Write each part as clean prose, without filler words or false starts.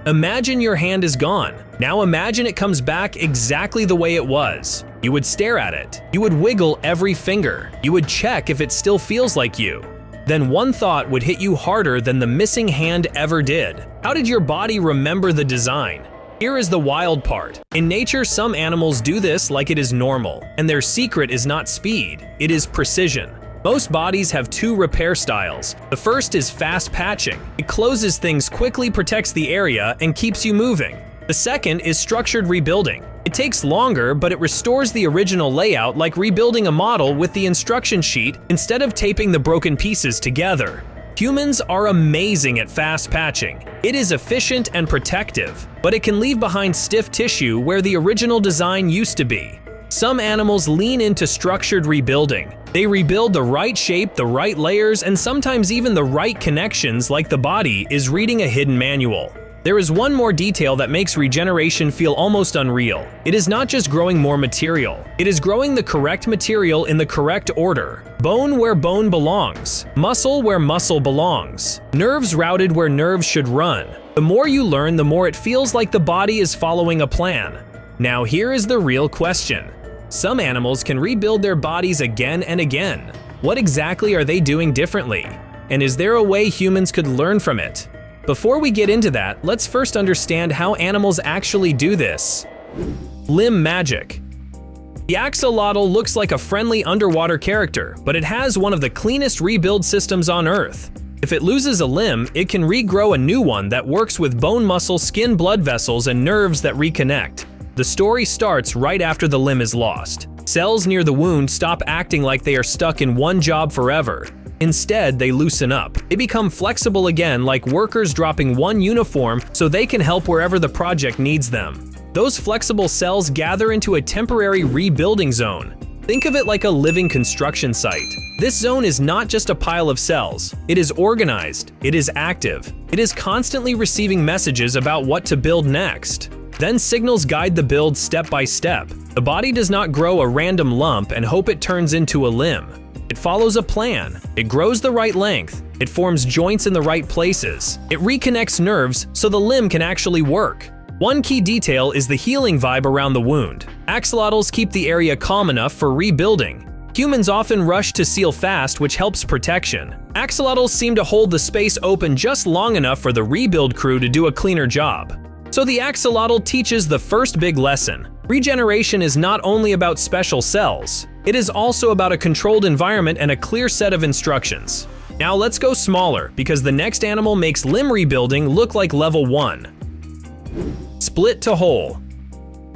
Imagine your hand is gone. Now imagine it comes back exactly the way it was. You would stare at it. You would wiggle every finger. You would check if it still feels like you. Then one thought would hit you harder than the missing hand ever did. How did your body remember the design? Here is the wild part. In nature, some animals do this like it is normal, and their secret is not speed, it is precision. Most bodies have two repair styles. The first is fast patching. It closes things quickly, protects the area, and keeps you moving. The second is structured rebuilding. It takes longer, but it restores the original layout like rebuilding a model with the instruction sheet instead of taping the broken pieces together. Humans are amazing at fast patching. It is efficient and protective, but it can leave behind stiff tissue where the original design used to be. Some animals lean into structured rebuilding. They rebuild the right shape, the right layers, and sometimes even the right connections, like the body is reading a hidden manual. There is one more detail that makes regeneration feel almost unreal. It is not just growing more material. It is growing the correct material in the correct order. Bone where bone belongs. Muscle where muscle belongs. Nerves routed where nerves should run. The more you learn, the more it feels like the body is following a plan. Now here is the real question. Some animals can rebuild their bodies again and again. What exactly are they doing differently? And is there a way humans could learn from it? Before we get into that, let's first understand how animals actually do this. Limb magic. The axolotl looks like a friendly underwater character, but it has one of the cleanest rebuild systems on Earth. If it loses a limb, it can regrow a new one that works with bone, muscle, skin, blood vessels, and nerves that reconnect. The story starts right after the limb is lost. Cells near the wound stop acting like they are stuck in one job forever. Instead, they loosen up. They become flexible again, like workers dropping one uniform so they can help wherever the project needs them. Those flexible cells gather into a temporary rebuilding zone. Think of it like a living construction site. This zone is not just a pile of cells. It is organized. It is active. It is constantly receiving messages about what to build next. Then signals guide the build step by step. The body does not grow a random lump and hope it turns into a limb. It follows a plan. It grows the right length. It forms joints in the right places. It reconnects nerves so the limb can actually work. One key detail is the healing vibe around the wound. Axolotls keep the area calm enough for rebuilding. Humans often rush to seal fast, which helps protection. Axolotls seem to hold the space open just long enough for the rebuild crew to do a cleaner job. So the axolotl teaches the first big lesson. Regeneration is not only about special cells. It is also about a controlled environment and a clear set of instructions. Now let's go smaller, because the next animal makes limb rebuilding look like level 1. Split to whole.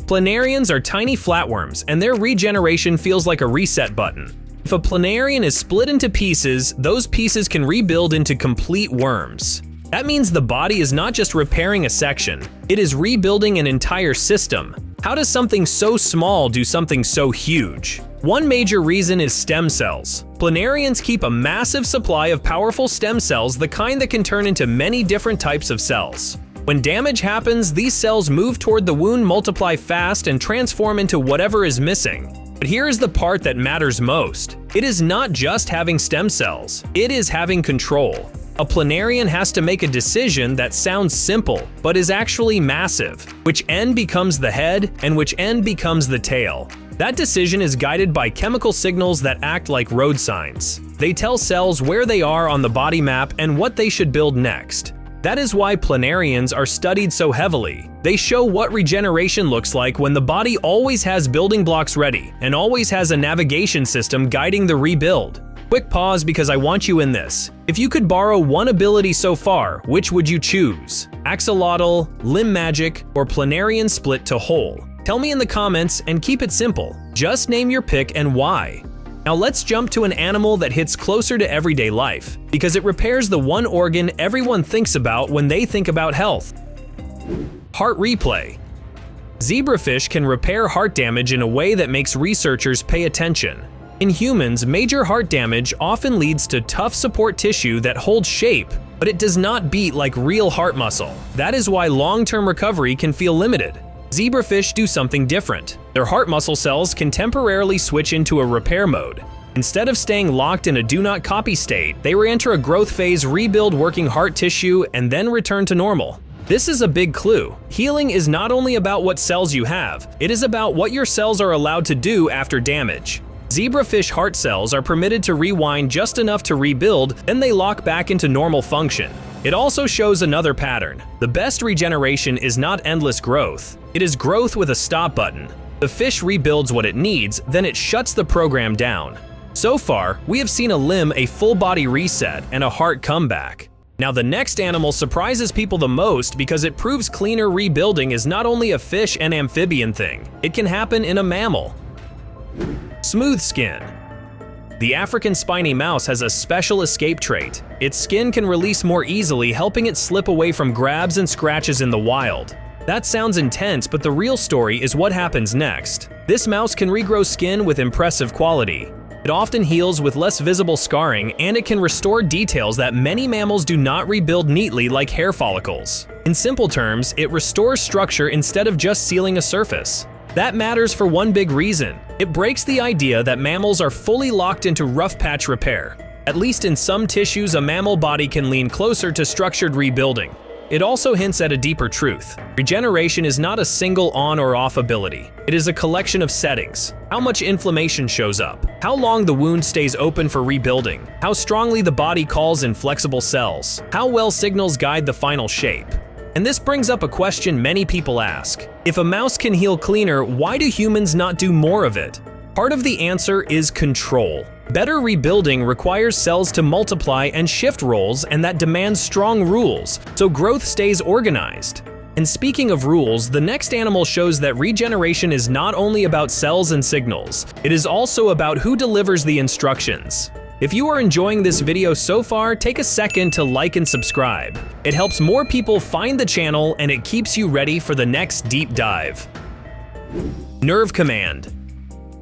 Plenarians are tiny flatworms, and their regeneration feels like a reset button. If a Plenarian is split into pieces, those pieces can rebuild into complete worms. That means the body is not just repairing a section, it is rebuilding an entire system. How does something so small do something so huge? One major reason is stem cells. Plenarians keep a massive supply of powerful stem cells, the kind that can turn into many different types of cells. When damage happens, these cells move toward the wound, multiply fast, and transform into whatever is missing. But here is the part that matters most. It is not just having stem cells, it is having control. A Plenarian has to make a decision that sounds simple, but is actually massive. Which end becomes the head, and which end becomes the tail. That decision is guided by chemical signals that act like road signs. They tell cells where they are on the body map and what they should build next. That is why Plenarians are studied so heavily. They show what regeneration looks like when the body always has building blocks ready and always has a navigation system guiding the rebuild. Quick pause, because I want you in this. If you could borrow one ability so far, which would you choose? Axolotl, Limb Magic, or Plenarian Split to Whole? Tell me in the comments and keep it simple. Just name your pick and why. Now let's jump to an animal that hits closer to everyday life, because it repairs the one organ everyone thinks about when they think about health. Heart replay. Zebrafish can repair heart damage in a way that makes researchers pay attention. In humans, major heart damage often leads to tough support tissue that holds shape, but it does not beat like real heart muscle. That is why long-term recovery can feel limited. Zebrafish do something different. Their heart muscle cells can temporarily switch into a repair mode. Instead of staying locked in a do-not-copy state, they re-enter a growth phase, rebuild working heart tissue, and then return to normal. This is a big clue. Healing is not only about what cells you have, it is about what your cells are allowed to do after damage. Zebrafish heart cells are permitted to rewind just enough to rebuild, then they lock back into normal function. It also shows another pattern. The best regeneration is not endless growth. It is growth with a stop button. The fish rebuilds what it needs, then it shuts the program down. So far, we have seen a limb, a full body reset, and a heart comeback. Now the next animal surprises people the most because it proves cleaner rebuilding is not only a fish and amphibian thing, it can happen in a mammal. Smooth skin. The African spiny mouse has a special escape trait. Its skin can release more easily, helping it slip away from grabs and scratches in the wild. That sounds intense, but the real story is what happens next. This mouse can regrow skin with impressive quality. It often heals with less visible scarring, and it can restore details that many mammals do not rebuild neatly, like hair follicles. In simple terms, it restores structure instead of just sealing a surface. That matters for one big reason. It breaks the idea that mammals are fully locked into rough patch repair. At least in some tissues, a mammal body can lean closer to structured rebuilding. It also hints at a deeper truth. Regeneration is not a single on or off ability. It is a collection of settings. How much inflammation shows up, how long the wound stays open for rebuilding, how strongly the body calls in flexible cells, how well signals guide the final shape. And this brings up a question many people ask. If a mouse can heal cleaner, why do humans not do more of it? Part of the answer is control. Better rebuilding requires cells to multiply and shift roles, and that demands strong rules, so growth stays organized. And speaking of rules, the next animal shows that regeneration is not only about cells and signals, it is also about who delivers the instructions. If you are enjoying this video so far, take a second to like and subscribe. It helps more people find the channel, and it keeps you ready for the next deep dive. Nerve command.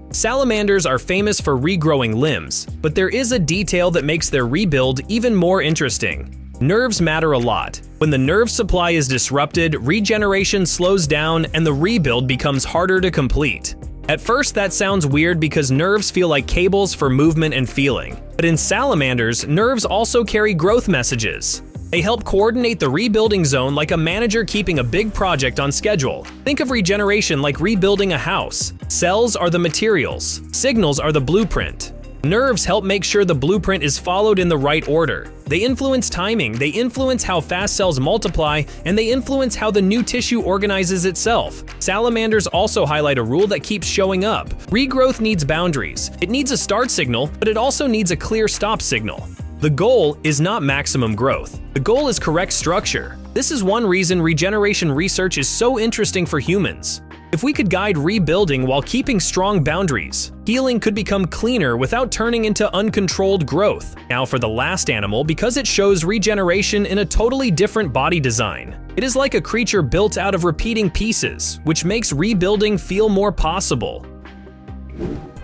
Salamanders are famous for regrowing limbs, but there is a detail that makes their rebuild even more interesting. Nerves matter a lot. When the nerve supply is disrupted, regeneration slows down and the rebuild becomes harder to complete. At first, that sounds weird because nerves feel like cables for movement and feeling. But in salamanders, nerves also carry growth messages. They help coordinate the rebuilding zone like a manager keeping a big project on schedule. Think of regeneration like rebuilding a house. Cells are the materials, signals are the blueprint. Nerves help make sure the blueprint is followed in the right order. They influence timing, they influence how fast cells multiply, and they influence how the new tissue organizes itself. Salamanders also highlight a rule that keeps showing up. Regrowth needs boundaries. It needs a start signal, but it also needs a clear stop signal. The goal is not maximum growth. The goal is correct structure. This is one reason regeneration research is so interesting for humans. If we could guide rebuilding while keeping strong boundaries, healing could become cleaner without turning into uncontrolled growth. Now for the last animal, because it shows regeneration in a totally different body design. It is like a creature built out of repeating pieces, which makes rebuilding feel more possible.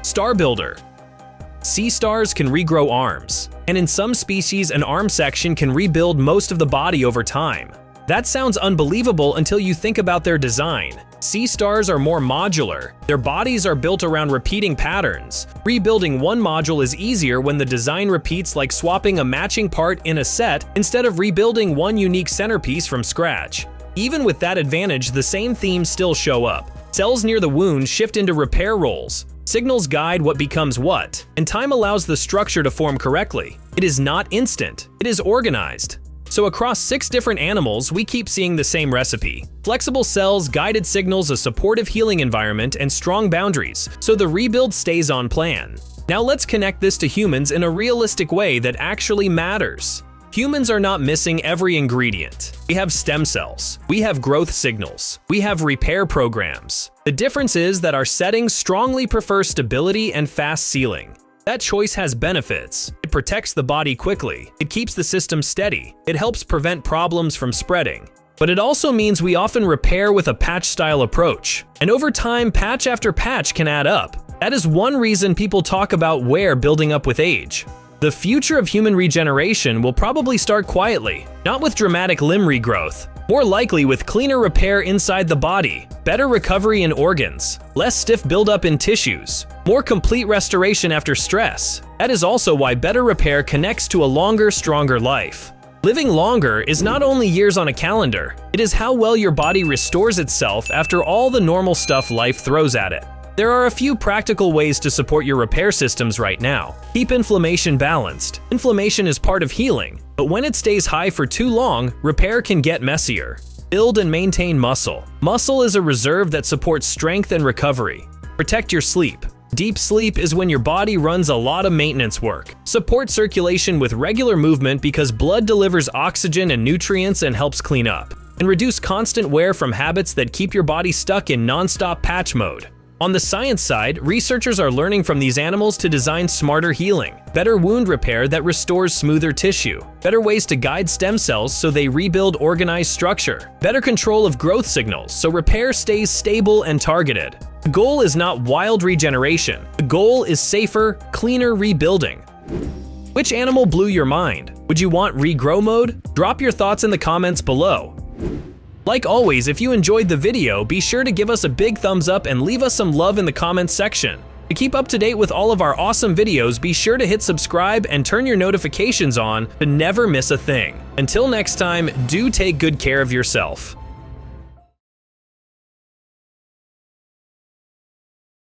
Star builder. Sea stars can regrow arms, and in some species, an arm section can rebuild most of the body over time. That sounds unbelievable until you think about their design. Sea stars are more modular. Their bodies are built around repeating patterns. Rebuilding one module is easier when the design repeats, like swapping a matching part in a set instead of rebuilding one unique centerpiece from scratch. Even with that advantage, the same themes still show up. Cells near the wound shift into repair roles. Signals guide what becomes what, and time allows the structure to form correctly. It is not instant, it is organized. So across 6 different animals, we keep seeing the same recipe. Flexible cells, guided signals, a supportive healing environment, and strong boundaries, so the rebuild stays on plan. Now let's connect this to humans in a realistic way that actually matters. Humans are not missing every ingredient. We have stem cells, we have growth signals, we have repair programs. The difference is that our settings strongly prefer stability and fast sealing. That choice has benefits. It protects the body quickly, it keeps the system steady, it helps prevent problems from spreading. But it also means we often repair with a patch-style approach, and over time, patch after patch can add up. That is one reason people talk about wear building up with age. The future of human regeneration will probably start quietly, not with dramatic limb regrowth, more likely with cleaner repair inside the body, better recovery in organs, less stiff buildup in tissues, more complete restoration after stress. That is also why better repair connects to a longer, stronger life. Living longer is not only years on a calendar, it is how well your body restores itself after all the normal stuff life throws at it. There are a few practical ways to support your repair systems right now. Keep inflammation balanced. Inflammation is part of healing, but when it stays high for too long, repair can get messier. Build and maintain muscle. Muscle is a reserve that supports strength and recovery. Protect your sleep. Deep sleep is when your body runs a lot of maintenance work. Support circulation with regular movement because blood delivers oxygen and nutrients and helps clean up. And reduce constant wear from habits that keep your body stuck in non-stop patch mode. On the science side, researchers are learning from these animals to design smarter healing, better wound repair that restores smoother tissue, better ways to guide stem cells so they rebuild organized structure, better control of growth signals so repair stays stable and targeted. The goal is not wild regeneration. The goal is safer, cleaner rebuilding. Which animal blew your mind? Would you want regrow mode? Drop your thoughts in the comments below. Like always, if you enjoyed the video, be sure to give us a big thumbs up and leave us some love in the comments section. To keep up to date with all of our awesome videos, be sure to hit subscribe and turn your notifications on to never miss a thing. Until next time, do take good care of yourself.